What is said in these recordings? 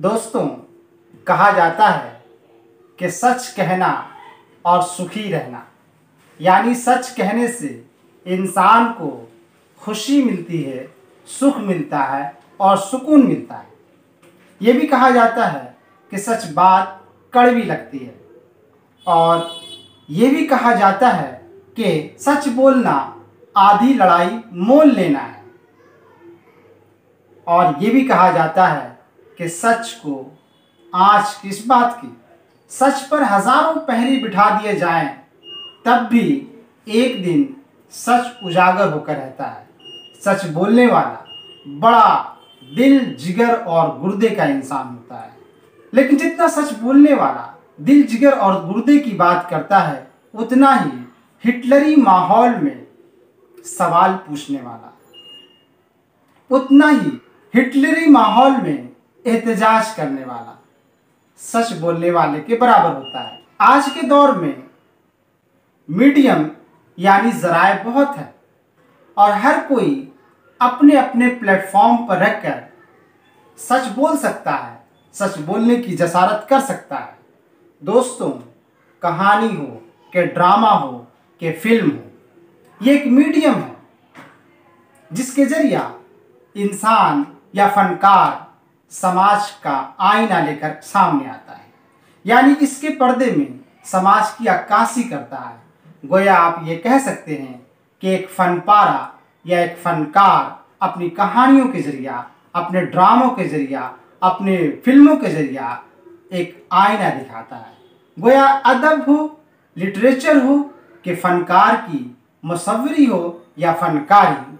दोस्तों, कहा जाता है कि सच कहना और सुखी रहना, यानी सच कहने से इंसान को खुशी मिलती है, सुख मिलता है और सुकून मिलता है। ये भी कहा जाता है कि सच बात कड़वी लगती है, और ये भी कहा जाता है कि सच बोलना आधी लड़ाई मोल लेना है। और ये भी कहा जाता है कि सच को आँच किस बात की, सच पर हजारों पहरे बिठा दिए जाएं तब भी एक दिन सच उजागर होकर रहता है। सच बोलने वाला बड़ा दिल, जिगर और गुर्दे का इंसान होता है। लेकिन जितना सच बोलने वाला दिल, जिगर और गुर्दे की बात करता है, उतना ही हिटलरी माहौल में सवाल पूछने वाला, उतना ही हिटलरी माहौल में एहतजाज करने वाला सच बोलने वाले के बराबर होता है। आज के दौर में मीडियम यानी जराए बहुत है और हर कोई अपने अपने प्लेटफॉर्म पर रखकर सच बोल सकता है, सच बोलने की जसारत कर सकता है। दोस्तों, कहानी हो कि ड्रामा हो कि फिल्म हो, ये एक मीडियम है जिसके जरिया इंसान या फनकार समाज का आईना लेकर सामने आता है। यानी इसके पर्दे में समाज की अक्कासी करता है। गोया आप ये कह सकते हैं कि एक फनपारा या एक फनकार अपनी कहानियों के जरिया, अपने ड्रामों के जरिया, अपने फिल्मों के जरिया एक आईना दिखाता है। गोया अदब हो, लिटरेचर हो कि फनकार की मुसव्वरी हो या फनकारी,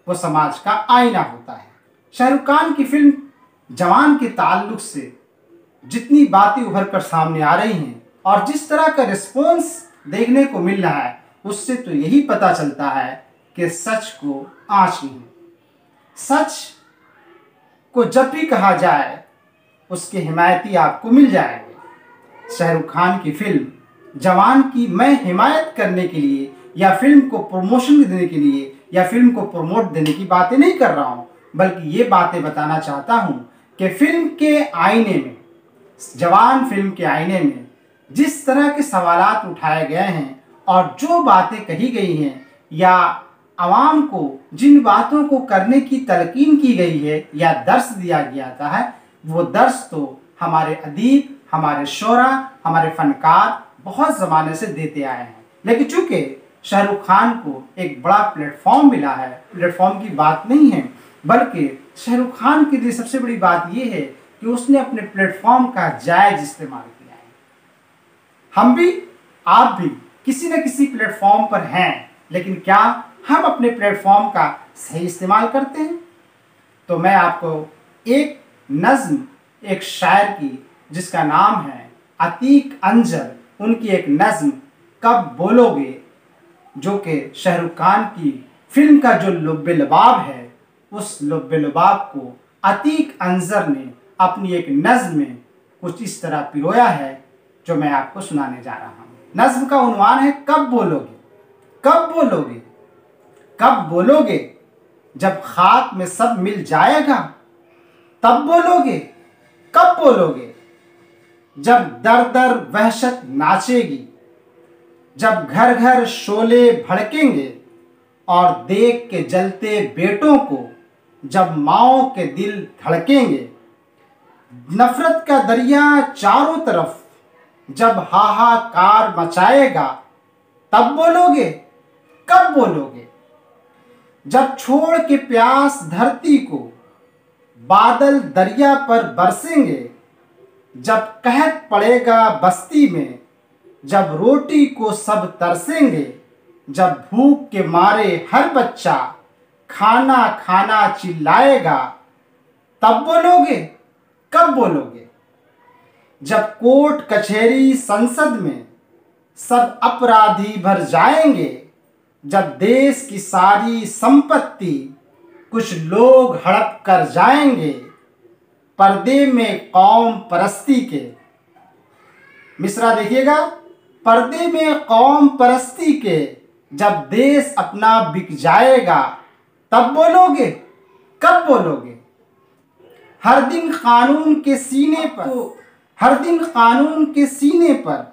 वो समाज का आईना होता है। शाहरुख खान की फिल्म जवान के ताल्लुक से जितनी बातें उभर कर सामने आ रही हैं और जिस तरह का रिस्पॉन्स देखने को मिल रहा है, उससे तो यही पता चलता है कि सच को आँच नहीं। सच को जब भी कहा जाए उसके हिमायती आपको मिल जाएंगे। शाहरुख खान की फिल्म जवान की मैं हिमायत करने के लिए या फिल्म को प्रमोशन देने के लिए या फिल्म को प्रमोट देने की बातें नहीं कर रहा हूँ, बल्कि ये बातें बताना चाहता हूँ कि फिल्म के आईने में, जवान फिल्म के आईने में जिस तरह के सवालात उठाए गए हैं और जो बातें कही गई हैं या आवाम को जिन बातों को करने की तलकीन की गई है या दर्स दिया गया है, वो दर्स तो हमारे अदीब, हमारे शोरा, हमारे फनकार बहुत ज़माने से देते आए हैं। लेकिन चूँकि शाहरुख खान को एक बड़ा प्लेटफॉर्म मिला है, प्लेटफॉर्म की बात नहीं है, बल्कि शाहरुख खान के लिए सबसे बड़ी बात यह है कि उसने अपने प्लेटफॉर्म का जायज़ इस्तेमाल किया है। हम भी, आप भी किसी न किसी प्लेटफॉर्म पर हैं, लेकिन क्या हम अपने प्लेटफॉर्म का सही इस्तेमाल करते हैं? तो मैं आपको एक नज़्म, एक शायर की जिसका नाम है अतीक अंजर, उनकी एक नज़्म कब बोलोगे, जो कि शाहरुख खान की फिल्म का जो लुब्बे लबाब है, उस लुब्बे लबाब को अतीक अंजर ने अपनी एक नज़्म में कुछ इस तरह पिरोया है, जो मैं आपको सुनाने जा रहा हूँ। नज़्म का उन्वान है कब बोलोगे। कब बोलोगे, कब बोलोगे, जब खाक में सब मिल जाएगा तब बोलोगे। कब बोलोगे, जब दर दर वहशत नाचेगी, जब घर घर शोले भड़केंगे और देख के जलते बेटों को जब माओं के दिल धड़केंगे, नफरत का दरिया चारों तरफ जब हाहाकार मचाएगा तब बोलोगे। कब बोलोगे, जब छोड़ के प्यास धरती को बादल दरिया पर बरसेंगे, जब कहत पड़ेगा बस्ती में, जब रोटी को सब तरसेंगे, जब भूख के मारे हर बच्चा खाना खाना चिल्लाएगा तब बोलोगे। कब बोलोगे, जब कोर्ट कचहरी संसद में सब अपराधी भर जाएंगे, जब देश की सारी संपत्ति कुछ लोग हड़प कर जाएंगे, पर्दे में कौम परस्ती के, मिसरा देखिएगा, पर्दे में कौम परस्ती के जब देश अपना बिक जाएगा तब बोलोगे। कब बोलोगे, हर दिन कानून के सीने पर, हर दिन कानून के सीने पर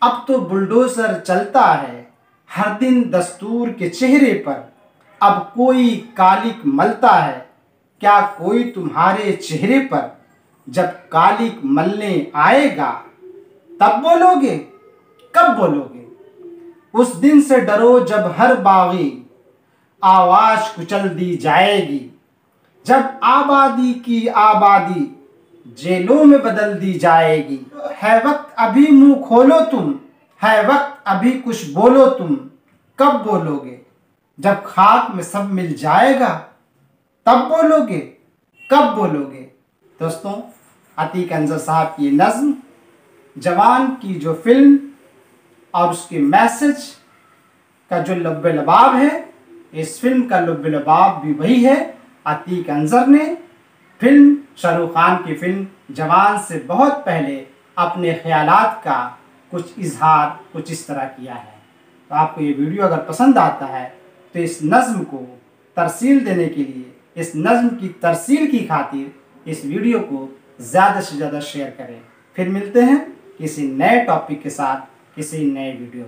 अब तो बुलडोजर चलता है। हर दिन दस्तूर के चेहरे पर अब कोई कालिक मलता है। क्या कोई तुम्हारे चेहरे पर जब कालिक मलने आएगा तब बोलोगे, कब बोलोगे? उस दिन से डरो जब हर बागी आवाज कुचल दी जाएगी, जब आबादी की आबादी जेलों में बदल दी जाएगी। है वक्त अभी मुंह खोलो तुम, है वक्त अभी कुछ बोलो तुम, कब बोलोगे? जब खाक में सब मिल जाएगा तब बोलोगे, कब बोलोगे? दोस्तों, अतीक अंजर साहब की नज़्म जवान की जो फिल्म और उसके मैसेज का जो लब्बे लबाब है, इस फिल्म का लब्बे लबाब भी वही है। अतीक अंजर ने फिल्म शाहरुख खान की फिल्म जवान से बहुत पहले अपने ख्यालात का कुछ इजहार कुछ इस तरह किया है। तो आपको ये वीडियो अगर पसंद आता है तो इस नज़्म को तरसील देने के लिए, इस नज़्म की तरसील की खातिर इस वीडियो को ज़्यादा से ज़्यादा शेयर करें। फिर मिलते हैं किसी नए टॉपिक के साथ किसी नए वीडियो में।